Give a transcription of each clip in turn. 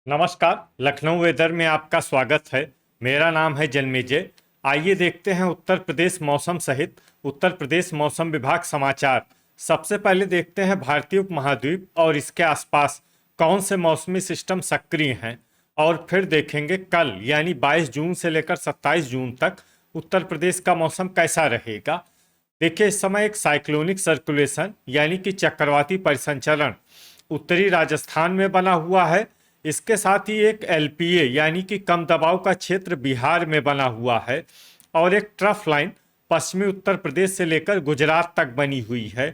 नमस्कार। लखनऊ वेदर में आपका स्वागत है। मेरा नाम है जन्मेजय। आइए देखते हैं उत्तर प्रदेश मौसम सहित उत्तर प्रदेश मौसम विभाग समाचार। सबसे पहले देखते हैं भारतीय उपमहाद्वीप और इसके आसपास कौन से मौसमी सिस्टम सक्रिय हैं, और फिर देखेंगे कल यानी 22 जून से लेकर 27 जून तक उत्तर प्रदेश का मौसम कैसा रहेगा। देखिए, इस समय एक साइक्लोनिक सर्कुलेशन यानी कि चक्रवाती परिसंचरण उत्तरी राजस्थान में बना हुआ है। इसके साथ ही एक एलपीए यानी कि कम दबाव का क्षेत्र बिहार में बना हुआ है, और एक ट्रफ लाइन पश्चिमी उत्तर प्रदेश से लेकर गुजरात तक बनी हुई है।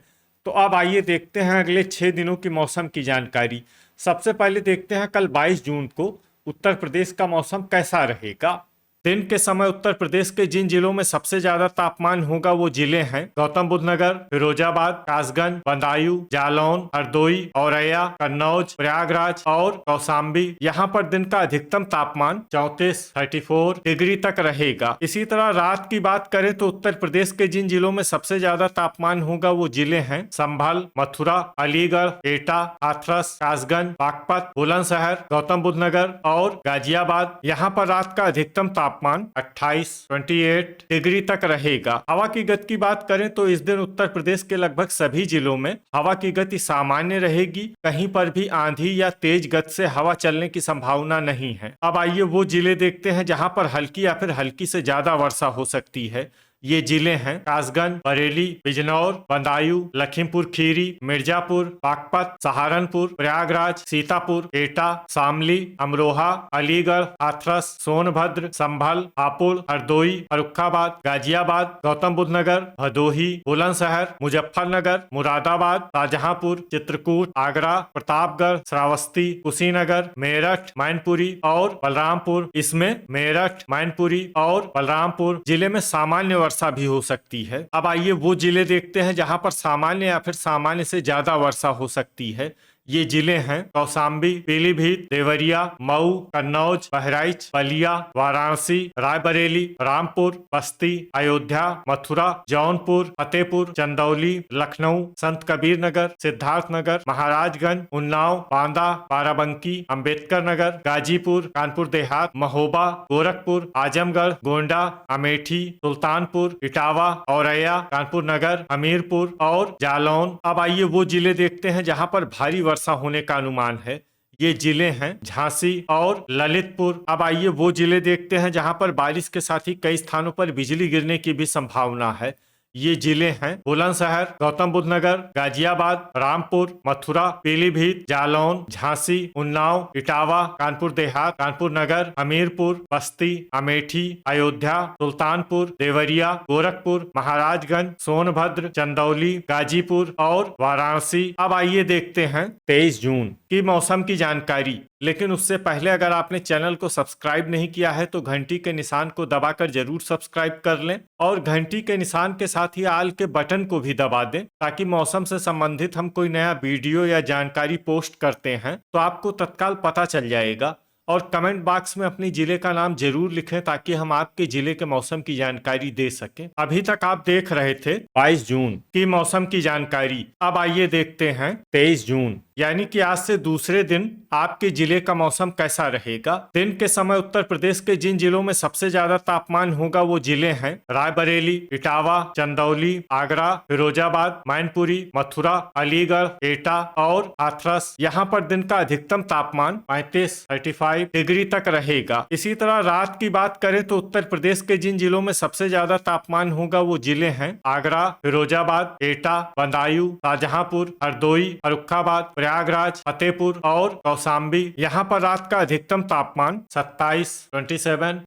तो अब आइए देखते हैं अगले 6 दिनों की मौसम की जानकारी। सबसे पहले देखते हैं कल 22 जून को उत्तर प्रदेश का मौसम कैसा रहेगा। दिन के समय उत्तर प्रदेश के जिन जिलों में सबसे ज्यादा तापमान होगा वो जिले हैं गौतम बुद्ध नगर, फिरोजाबाद, कासगंज, बदायूं, जालौन, हरदोई, औरैया, कन्नौज, प्रयागराज और कौशाम्बी। यहाँ पर दिन का अधिकतम तापमान 34 डिग्री तक रहेगा। इसी तरह रात की बात करें तो उत्तर प्रदेश के जिन जिलों में सबसे ज्यादा तापमान होगा वो जिले हैं संभल, मथुरा, अलीगढ़, एटा, हाथरस, कासगंज, बागपत, बुलंदशहर, गौतम बुद्ध नगर और गाजियाबाद। यहाँ पर रात का अधिकतम तापमान 28 डिग्री तक रहेगा। हवा की गति की बात करें तो इस दिन उत्तर प्रदेश के लगभग सभी जिलों में हवा की गति सामान्य रहेगी। कहीं पर भी आंधी या तेज गति से हवा चलने की संभावना नहीं है। अब आइए वो जिले देखते हैं जहां पर हल्की या फिर हल्की से ज्यादा वर्षा हो सकती है। ये जिले हैं कासगंज, बरेली, बिजनौर, बदायूं, लखीमपुर खीरी, मिर्जापुर, बागपत, सहारनपुर, प्रयागराज, सीतापुर, एटा, शामली, अमरोहा, अलीगढ़, हाथरस, सोनभद्र, संभल, हापुड़, हरदोई, फर्रुखाबाद, गाजियाबाद, गौतम बुद्ध नगर, भदोही, बुलंदशहर, मुजफ्फरनगर, मुरादाबाद, शाहजहांपुर, चित्रकूट, आगरा, प्रतापगढ़, श्रावस्ती, कुशीनगर, मेरठ, मैनपुरी और बलरामपुर। इसमें मेरठ, मैनपुरी और बलरामपुर जिले में सामान्य वर्षा भी हो सकती है। अब आइए वो जिले देखते हैं जहां पर सामान्य या फिर सामान्य से ज्यादा वर्षा हो सकती है। ये जिले हैं कौशाम्बी, पीलीभीत, देवरिया, मऊ, कन्नौज, बहराइच, बलिया, वाराणसी, रायबरेली, रामपुर, बस्ती, अयोध्या, मथुरा, जौनपुर, फतेहपुर, चंदौली, लखनऊ, संत कबीर नगर, सिद्धार्थनगर, महाराजगंज, उन्नाव, बांदा, बाराबंकी, अंबेडकर नगर, गाजीपुर, कानपुर देहात, महोबा, गोरखपुर, आजमगढ़, गोंडा, अमेठी, सुल्तानपुर, इटावा, औरैया, कानपुर नगर, हमीरपुर और जालौन। अब आइए वो जिले देखते हैं जहां पर भारी वर्षा होने का अनुमान है। ये जिले हैं झांसी और ललितपुर। अब आइए वो जिले देखते हैं जहां पर बारिश के साथ ही कई स्थानों पर बिजली गिरने की भी संभावना है। ये जिले हैं बुलंदशहर, गौतम बुद्ध नगर, गाजियाबाद, रामपुर, मथुरा, पीलीभीत, जालौन, झांसी, उन्नाव, इटावा, कानपुर देहात, कानपुर नगर, हमीरपुर, बस्ती, अमेठी, अयोध्या, सुल्तानपुर, देवरिया, गोरखपुर, महाराजगंज, सोनभद्र, चंदौली, गाजीपुर और वाराणसी। अब आइए देखते हैं 23 जून की मौसम की जानकारी। लेकिन उससे पहले अगर आपने चैनल को सब्सक्राइब नहीं किया है तो घंटी के निशान को दबाकर जरूर सब्सक्राइब कर लें, और घंटी के निशान के साथ ही आल के बटन को भी दबा दें, ताकि मौसम से संबंधित हम कोई नया वीडियो या जानकारी पोस्ट करते हैं तो आपको तत्काल पता चल जाएगा। और कमेंट बॉक्स में अपनी जिले का नाम जरूर लिखें ताकि हम आपके जिले के मौसम की जानकारी दे सकें। अभी तक आप देख रहे थे 22 जून की मौसम की जानकारी। अब आइए देखते हैं 23 जून यानी कि आज से दूसरे दिन आपके जिले का मौसम कैसा रहेगा। दिन के समय उत्तर प्रदेश के जिन जिलों में सबसे ज्यादा तापमान होगा वो जिले हैं रायबरेली, इटावा, चंदौली, आगरा, फिरोजाबाद, मैनपुरी, मथुरा, अलीगढ़, एटा और हाथरस। यहाँ पर दिन का अधिकतम तापमान 35 डिग्री तक रहेगा। इसी तरह रात की बात करें तो उत्तर प्रदेश के जिन जिलों में सबसे ज्यादा तापमान होगा वो जिले हैं आगरा, फिरोजाबाद, एटा, बदायूं, शाहजहांपुर, हरदोई, फर्रुखाबाद, प्रयागराज, फतेहपुर और कौशाम्बी। यहाँ पर रात का अधिकतम तापमान 27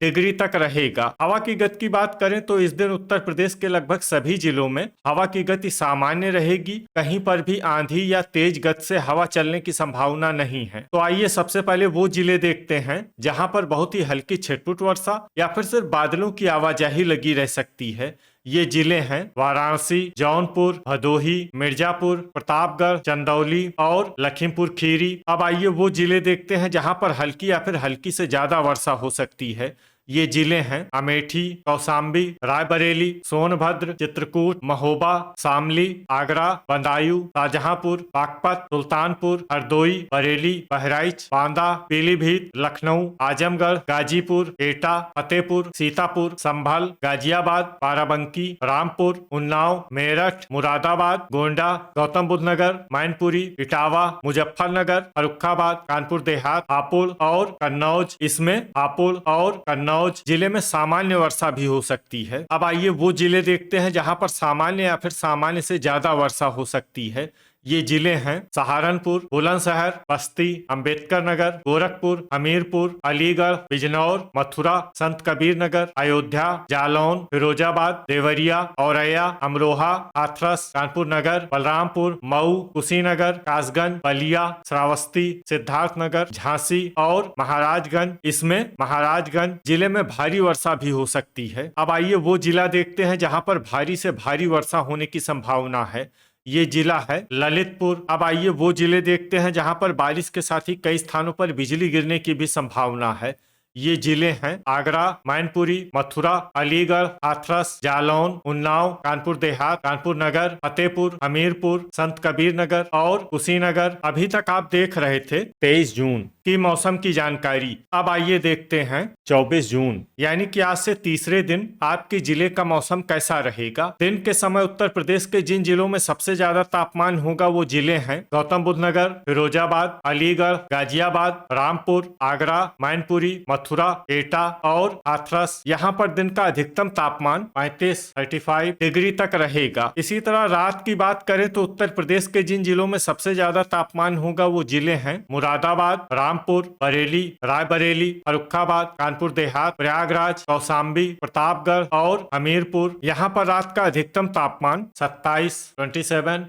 डिग्री तक रहेगा। हवा की गति की बात करें तो इस दिन उत्तर प्रदेश के लगभग सभी जिलों में हवा की गति सामान्य रहेगी। कहीं पर भी आंधी या तेज गति से हवा चलने की संभावना नहीं है। तो आइए सबसे पहले वो जिले देखते हैं जहां पर बहुत ही हल्की छिटपुट वर्षा या फिर सिर्फ बादलों की आवाजाही लगी रह सकती है। ये जिले हैं वाराणसी, जौनपुर, भदोही, मिर्जापुर, प्रतापगढ़, चंदौली और लखीमपुर खीरी। अब आइए वो जिले देखते हैं जहां पर हल्की या फिर हल्की से ज्यादा वर्षा हो सकती है। ये जिले हैं अमेठी, कौशाम्बी, रायबरेली, सोनभद्र, चित्रकूट, महोबा, शामली, आगरा, बदायूं, शाहजहांपुर, बागपत, सुल्तानपुर, हरदोई, बरेली, बहराइच, बांदा, पीलीभीत, लखनऊ, आजमगढ़, गाजीपुर, एटा, फतेहपुर, सीतापुर, संभल, गाजियाबाद, बाराबंकी, रामपुर, उन्नाव, मेरठ, मुरादाबाद, गोंडा, गौतम बुद्ध नगर, मैनपुरी, इटावा, मुजफ्फरनगर, फर्रुखाबाद, कानपुर देहात, हापुड़ और कन्नौज। इसमें हापुड़ और कन्नौज जिले में सामान्य वर्षा भी हो सकती है। अब आइए वो जिले देखते हैं जहां पर सामान्य या फिर सामान्य से ज्यादा वर्षा हो सकती है। ये जिले हैं सहारनपुर, बुलंदशहर, बस्ती, अंबेडकर नगर, गोरखपुर, हमीरपुर, अलीगढ़, बिजनौर, मथुरा, संत कबीर नगर, अयोध्या, जालौन, फिरोजाबाद, देवरिया, औरैया, अमरोहा, हाथरस, कानपुर नगर, बलरामपुर, मऊ, कुशीनगर, कासगंज, बलिया, श्रावस्ती, सिद्धार्थनगर, झांसी और महाराजगंज। इसमें महाराजगंज जिले में भारी वर्षा भी हो सकती है। अब आइए वो जिला देखते हैं जहां पर भारी से भारी वर्षा होने की संभावना है। ये जिला है ललितपुर। अब आइए वो जिले देखते हैं जहां पर बारिश के साथ ही कई स्थानों पर बिजली गिरने की भी संभावना है। ये जिले हैं आगरा, मैनपुरी, मथुरा, अलीगढ़, हाथरस, जालौन, उन्नाव, कानपुर देहात, कानपुर नगर, फतेहपुर, हमीरपुर, संत कबीर नगर और कुशीनगर। अभी तक आप देख रहे थे 23 जून की मौसम की जानकारी। अब आइए देखते हैं 24 जून यानी कि आज से तीसरे दिन आपके जिले का मौसम कैसा रहेगा। दिन के समय उत्तर प्रदेश के जिन जिलों में सबसे ज्यादा तापमान होगा वो जिले हैं गौतम बुद्ध नगर, फिरोजाबाद, अलीगढ़, गाजियाबाद, रामपुर, आगरा, मैनपुरी, मथुरा, एटा और हाथरस। यहाँ पर दिन का अधिकतम तापमान 35 डिग्री तक रहेगा। इसी तरह रात की बात करें तो उत्तर प्रदेश के जिन जिलों में सबसे ज्यादा तापमान होगा वो जिले हैं मुरादाबाद, रामपुर, बरेली, रायबरेली, फर्रुखाबाद, कानपुर देहात, प्रयागराज, कौशाम्बी, प्रतापगढ़ और हमीरपुर। यहाँ पर रात का अधिकतम तापमान 27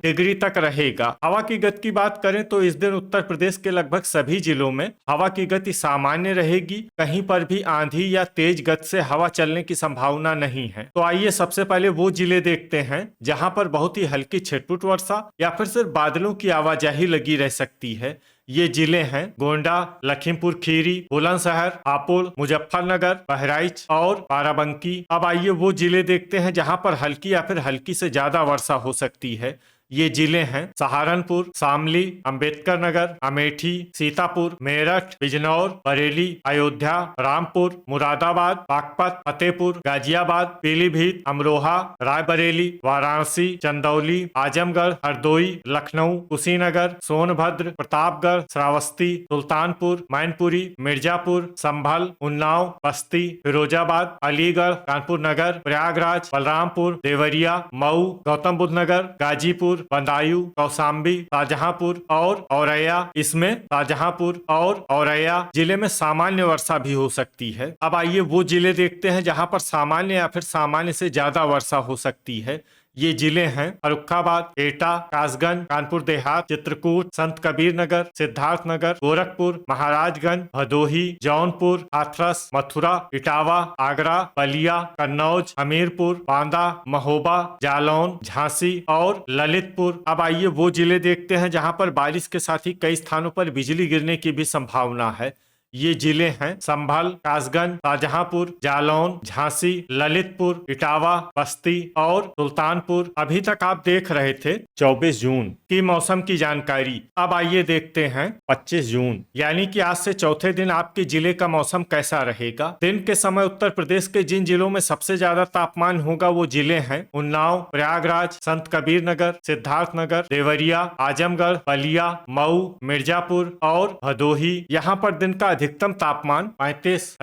डिग्री तक रहेगा। हवा की गति की बात करें तो इस दिन उत्तर प्रदेश के लगभग सभी जिलों में हवा की गति सामान्य रहेगी। कहीं पर भी आंधी या तेज गति से हवा चलने की संभावना नहीं है। तो आइए सबसे पहले वो जिले देखते हैं जहां पर बहुत ही हल्की छिटपुट वर्षा या फिर सिर्फ बादलों की आवाजाही लगी रह सकती है। ये जिले हैं गोंडा, लखीमपुर खीरी, बुलंदशहर, हापुड़, मुजफ्फरनगर, बहराइच और बाराबंकी। अब आइए वो जिले देखते हैं जहां पर हल्की या फिर हल्की से ज्यादा वर्षा हो सकती है। ये जिले हैं सहारनपुर, शामली, अंबेडकर नगर, अमेठी, सीतापुर, मेरठ, बिजनौर, बरेली, अयोध्या, रामपुर, मुरादाबाद, बागपत, फतेहपुर, गाजियाबाद, पीलीभीत, अमरोहा, रायबरेली, वाराणसी, चंदौली, आजमगढ़, हरदोई, लखनऊ, कुशीनगर, सोनभद्र, प्रतापगढ़, श्रावस्ती, सुल्तानपुर, मैनपुरी, मिर्जापुर, संभल, उन्नाव, बस्ती, फिरोजाबाद, अलीगढ़, कानपुर नगर, प्रयागराज, बलरामपुर, देवरिया, मऊ, गौतम बुद्ध नगर, गाजीपुर, बदायूं, कौशाम्बी, शाहजहांपुर और औरैया। इसमें शाहजहांपुर और औरैया जिले में सामान्य वर्षा भी हो सकती है। अब आइए वो जिले देखते हैं जहां पर सामान्य या फिर सामान्य से ज्यादा वर्षा हो सकती है। ये जिले हैं फर्रुखाबाद, एटा, कासगंज, कानपुर देहात, चित्रकूट, संत कबीर नगर, सिद्धार्थनगर, गोरखपुर, महाराजगंज, भदोही, जौनपुर, हाथरस, मथुरा, इटावा, आगरा, बलिया, कन्नौज, हमीरपुर, बांदा, महोबा, जालौन, झांसी और ललितपुर। अब आइए वो जिले देखते हैं जहां पर बारिश के साथ ही कई स्थानों पर बिजली गिरने की भी संभावना है। ये जिले हैं संभल, कासगंज, शाहजहांपुर, जालौन, झांसी, ललितपुर, इटावा, बस्ती और सुल्तानपुर। अभी तक आप देख रहे थे 24 जून की मौसम की जानकारी। अब आइए देखते हैं 25 जून यानी कि आज से चौथे दिन आपके जिले का मौसम कैसा रहेगा। दिन के समय उत्तर प्रदेश के जिन जिलों में सबसे ज्यादा तापमान होगा वो जिले हैं उन्नाव, प्रयागराज, संत कबीर नगर, सिद्धार्थनगर, देवरिया, आजमगढ़, बलिया, मऊ, मिर्जापुर और भदोही। यहाँ पर दिन का अधिकतम तापमान 35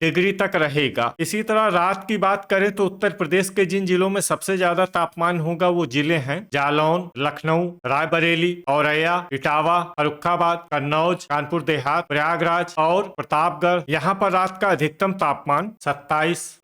डिग्री तक रहेगा। इसी तरह रात की बात करें तो उत्तर प्रदेश के जिन जिलों में सबसे ज्यादा तापमान होगा वो जिले हैं जालौन, लखनऊ, रायबरेली, औरैया, इटावा, फर्रुखाबाद, कन्नौज, कानपुर देहात, प्रयागराज और प्रतापगढ़। यहाँ पर रात का अधिकतम तापमान 27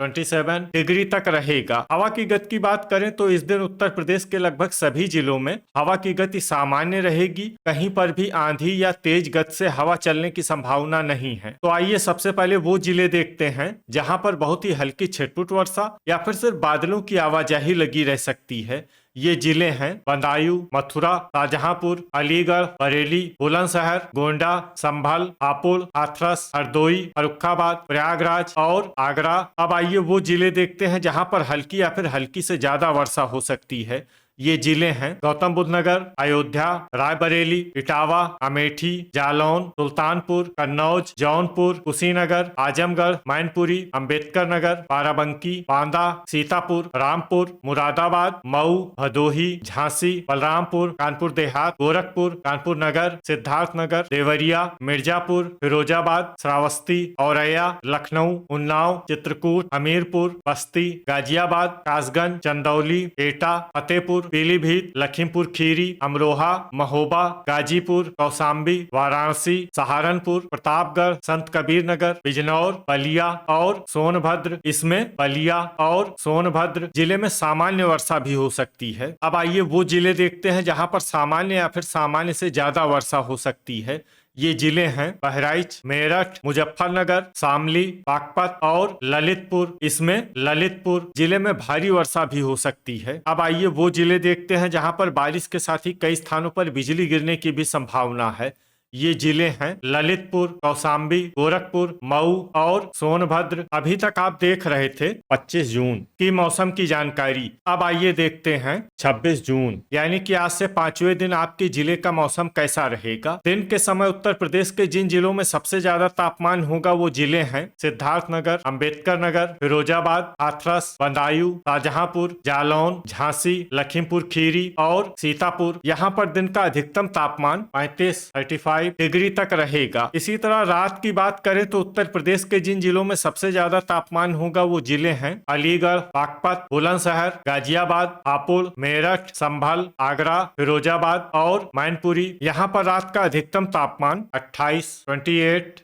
डिग्री तक रहेगा। हवा की गति की बात करें तो इस दिन उत्तर प्रदेश के लगभग सभी जिलों में हवा की गति सामान्य रहेगी। कहीं पर भी आंधी या तेज गति से हवा चलने की संभावना नहीं है। तो आइए सबसे पहले वो जिले देखते हैं जहां पर बहुत ही हल्की छिटपुट वर्षा या फिर सिर्फ बादलों की आवाजाही लगी रह सकती है। ये जिले हैं बदायूं, मथुरा, शाहजहांपुर, अलीगढ़, बरेली, बुलंदशहर, गोंडा, संभल, हापुड़, हाथरस, हरदोई, फर्रुखाबाद, प्रयागराज और आगरा। अब आइए वो जिले देखते हैं जहां पर हल्की या फिर हल्की से ज्यादा वर्षा हो सकती है। ये जिले हैं गौतम बुद्ध नगर, अयोध्या, रायबरेली, इटावा, अमेठी, जालौन, सुल्तानपुर, कन्नौज, जौनपुर, कुशीनगर, आजमगढ़, मैनपुरी, अंबेडकर नगर, बाराबंकी, बांदा, सीतापुर, रामपुर, मुरादाबाद, मऊ, भदोही, झांसी, बलरामपुर, कानपुर देहात, गोरखपुर, कानपुर नगर, सिद्धार्थनगर, देवरिया, मिर्जापुर, फिरोजाबाद, श्रावस्ती, औरैया, लखनऊ, उन्नाव, चित्रकूट, हमीरपुर, बस्ती, गाजियाबाद, कासगंज, चंदौली, एटा, फतेहपुर, पीलीभीत, लखीमपुर खीरी, अमरोहा, महोबा, गाजीपुर, कौशाम्बी, वाराणसी, सहारनपुर, प्रतापगढ़, संत कबीर नगर, बिजनौर, बलिया और सोनभद्र। इसमें बलिया और सोनभद्र जिले में सामान्य वर्षा भी हो सकती है। अब आइए वो जिले देखते हैं जहां पर सामान्य या फिर सामान्य से ज्यादा वर्षा हो सकती है। ये जिले हैं बहराइच, मेरठ, मुजफ्फरनगर, शामली, बागपत और ललितपुर। इसमें ललितपुर जिले में भारी वर्षा भी हो सकती है। अब आइए वो जिले देखते हैं जहां पर बारिश के साथ ही कई स्थानों पर बिजली गिरने की भी संभावना है। ये जिले हैं ललितपुर, कौशाम्बी, गोरखपुर, मऊ और सोनभद्र। अभी तक आप देख रहे थे 25 जून की मौसम की जानकारी। अब आइए देखते हैं 26 जून यानी कि आज से 5वें दिन आपके जिले का मौसम कैसा रहेगा। दिन के समय उत्तर प्रदेश के जिन जिलों में सबसे ज्यादा तापमान होगा वो जिले हैं सिद्धार्थनगर, अंबेडकर नगर, फिरोजाबाद, हाथरस, बदायूं, शाहजहांपुर, जालौन, झांसी, लखीमपुर खीरी और सीतापुर। यहाँ पर दिन का अधिकतम तापमान 35 डिग्री तक रहेगा। इसी तरह रात की बात करें तो उत्तर प्रदेश के जिन जिलों में सबसे ज्यादा तापमान होगा वो जिले हैं अलीगढ़, बागपत, बुलंदशहर, गाजियाबाद, हापुड़, मेरठ, संभल, आगरा, फिरोजाबाद और मैनपुरी। यहाँ पर रात का अधिकतम तापमान 28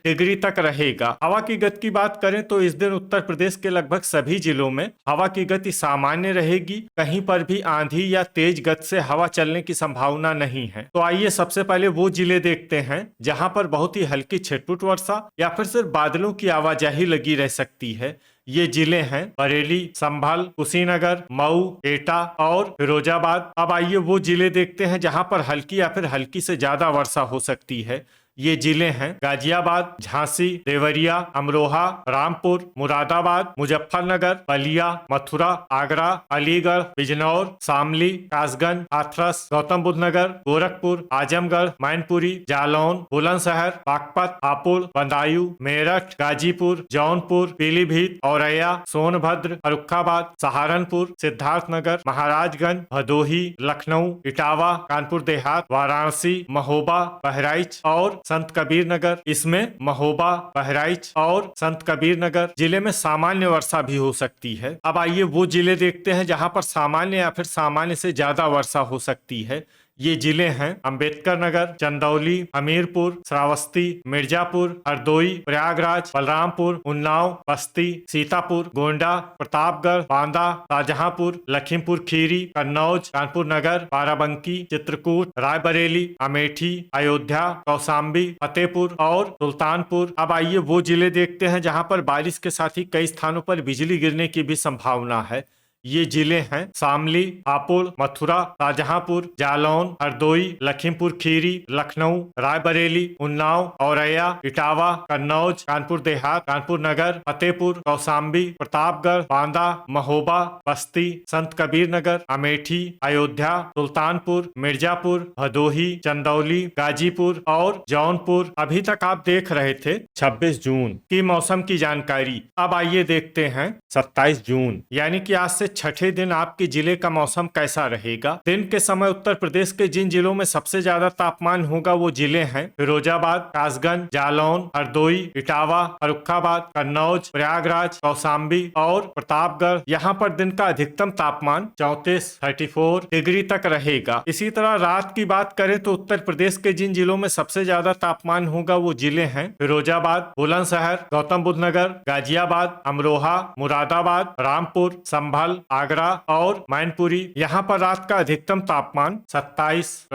डिग्री तक रहेगा। हवा की गति की बात करें तो इस दिन उत्तर प्रदेश के लगभग सभी जिलों में हवा की गति सामान्य रहेगी। कहीं पर भी आंधी या तेज गति से हवा चलने की संभावना नहीं है। तो आइए सबसे पहले वो जिले देखते हैं जहां पर बहुत ही हल्की छिटपुट वर्षा या फिर सिर्फ बादलों की आवाजाही लगी रह सकती है। ये जिले हैं बरेली, संभल, कुशीनगर, मऊ, एटा और फिरोजाबाद। अब आइए वो जिले देखते हैं जहां पर हल्की या फिर हल्की से ज्यादा वर्षा हो सकती है। ये जिले हैं गाजियाबाद, झांसी, देवरिया, अमरोहा, रामपुर, मुरादाबाद, मुजफ्फरनगर, बलिया, मथुरा, आगरा, अलीगढ़, बिजनौर, शामली, कासगंज, हाथरस, गौतम बुद्ध नगर, गोरखपुर, आजमगढ़, मैनपुरी, जालौन, बुलंदशहर, बागपत, हापुड़, बदायूं, मेरठ, गाजीपुर, जौनपुर, पीलीभीत, औरैया, सोनभद्र, फर्रुखाबाद, सहारनपुर, सिद्धार्थनगर, महाराजगंज, भदोही, लखनऊ, इटावा, कानपुर देहात, वाराणसी, महोबा, बहराइच और संत कबीर नगर। इसमें महोबा, बहराइच और संत कबीर नगर जिले में सामान्य वर्षा भी हो सकती है। अब आइए वो जिले देखते हैं जहां पर सामान्य या फिर सामान्य से ज्यादा वर्षा हो सकती है। ये जिले हैं अंबेडकर नगर, चंदौली, हमीरपुर, श्रावस्ती, मिर्जापुर, हरदोई, प्रयागराज, बलरामपुर, उन्नाव, बस्ती, सीतापुर, गोंडा, प्रतापगढ़, बांदा, शाहजहांपुर, लखीमपुर खीरी, कन्नौज, कानपुर नगर, बाराबंकी, चित्रकूट, रायबरेली, अमेठी, अयोध्या, कौशाम्बी, फतेहपुर और सुल्तानपुर। अब आइए वो जिले देखते हैं जहां पर बारिश के साथ ही कई स्थानों पर बिजली गिरने की भी संभावना है। ये जिले हैं शामली, हापुड़, मथुरा, शाहजहांपुर, जालौन, हरदोई, लखीमपुर खीरी, लखनऊ, रायबरेली, उन्नाव, औरैया, इटावा, कन्नौज, कानपुर देहात, कानपुर नगर, फतेहपुर, कौशाम्बी, प्रतापगढ़, बांदा, महोबा, बस्ती, संत कबीर नगर, अमेठी, अयोध्या, सुल्तानपुर, मिर्जापुर, भदोही, चंदौली, गाजीपुर और जौनपुर। अभी तक आप देख रहे थे 26 जून की मौसम की जानकारी। अब आइए देखते हैं 27 जून यानी कि आज से छठे दिन आपके जिले का मौसम कैसा रहेगा। दिन के समय उत्तर प्रदेश के जिन जिलों में सबसे ज्यादा तापमान होगा वो जिले हैं फिरोजाबाद, कासगंज, जालौन, हरदोई, इटावा, फर्रुखाबाद, कन्नौज, प्रयागराज, कौशाम्बी और प्रतापगढ़। यहाँ पर दिन का अधिकतम तापमान 34 डिग्री तक रहेगा। इसी तरह रात की बात करें तो उत्तर प्रदेश के जिन जिलों में सबसे ज्यादा तापमान होगा वो जिले हैं फिरोजाबाद, बुलंदशहर, गौतम बुद्ध नगर, गाजियाबाद, अमरोहा, मुरादाबाद, रामपुर, संभल, आगरा और मैनपुरी। यहाँ पर रात का अधिकतम तापमान 27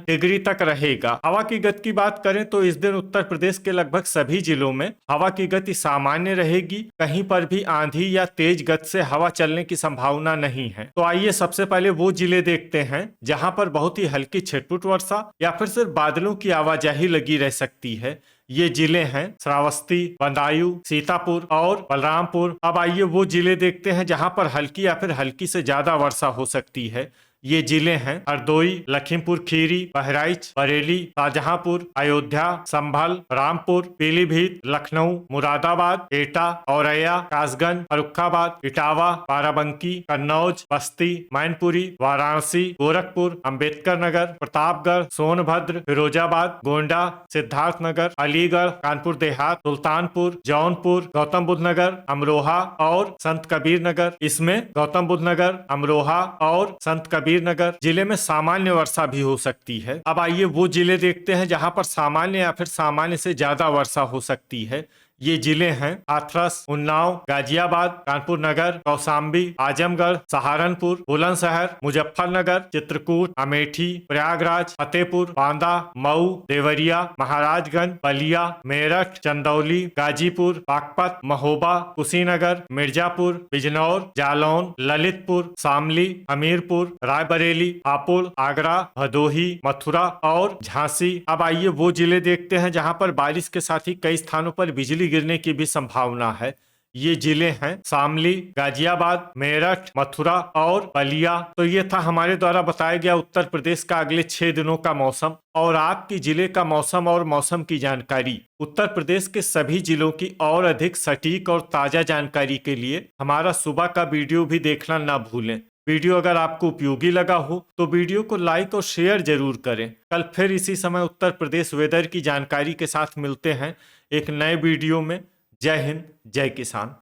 डिग्री तक रहेगा। हवा की गति की बात करें तो इस दिन उत्तर प्रदेश के लगभग सभी जिलों में हवा की गति सामान्य रहेगी। कहीं पर भी आंधी या तेज गति से हवा चलने की संभावना नहीं है। तो आइए सबसे पहले वो जिले देखते हैं जहां पर बहुत ही हल्की छिटपुट वर्षा या फिर सिर्फ बादलों की आवाजाही लगी रह सकती है। ये जिले हैं श्रावस्ती, बदायूं, सीतापुर और बलरामपुर। अब आइए वो जिले देखते हैं जहां पर हल्की या फिर हल्की से ज्यादा वर्षा हो सकती है। ये जिले हैं हरदोई, लखीमपुर खीरी, बहराइच, बरेली, शाहजहांपुर, अयोध्या, संभल, रामपुर, पीलीभीत, लखनऊ, मुरादाबाद, एटा, औरैया, कासगंज, फर्रुखाबाद, इटावा, बाराबंकी, कन्नौज, बस्ती, मैनपुरी, वाराणसी, गोरखपुर, अंबेडकर नगर, प्रतापगढ़, सोनभद्र, फिरोजाबाद, गोंडा, सिद्धार्थनगर, अलीगढ़, कानपुर देहात, सुल्तानपुर, जौनपुर, गौतम बुद्ध नगर, अमरोहा और संत कबीर नगर। इसमें गौतम बुद्ध नगर, अमरोहा और संत कबीर नगर जिले में सामान्य वर्षा भी हो सकती है। अब आइए वो जिले देखते हैं जहां पर सामान्य या फिर सामान्य से ज्यादा वर्षा हो सकती है। ये जिले हैं हाथरस, उन्नाव, गाजियाबाद, कानपुर नगर, कौशाम्बी, आजमगढ़, सहारनपुर, बुलंदशहर, मुजफ्फरनगर, चित्रकूट, अमेठी, प्रयागराज, फतेहपुर, बांदा, मऊ, देवरिया, महाराजगंज, बलिया, मेरठ, चंदौली, गाजीपुर, बागपत, महोबा, कुशीनगर, मिर्जापुर, बिजनौर, जालौन, ललितपुर, शामली, हमीरपुर, रायबरेली, हापुड़, आगरा, भदोही, मथुरा और झांसी। अब आइए वो जिले देखते हैं जहां पर बारिश के साथ ही कई स्थानों पर बिजली गिरने की भी संभावना है। ये जिले हैं शामली, गाजियाबाद, मेरठ, मथुरा और बलिया। तो ये था हमारे द्वारा बताया गया उत्तर प्रदेश का अगले 6 दिनों का मौसम और आपकी जिले का मौसम और मौसम की जानकारी। उत्तर प्रदेश के सभी जिलों की और अधिक सटीक और ताजा जानकारी के लिए हमारा सुबह का वीडियो भी देखना ना भूलें। वीडियो अगर आपको उपयोगी लगा हो तो वीडियो को लाइक और शेयर जरूर करें। कल फिर इसी समय उत्तर प्रदेश वेदर की जानकारी के साथ मिलते हैं एक नए वीडियो में। जय हिंद, जय किसान।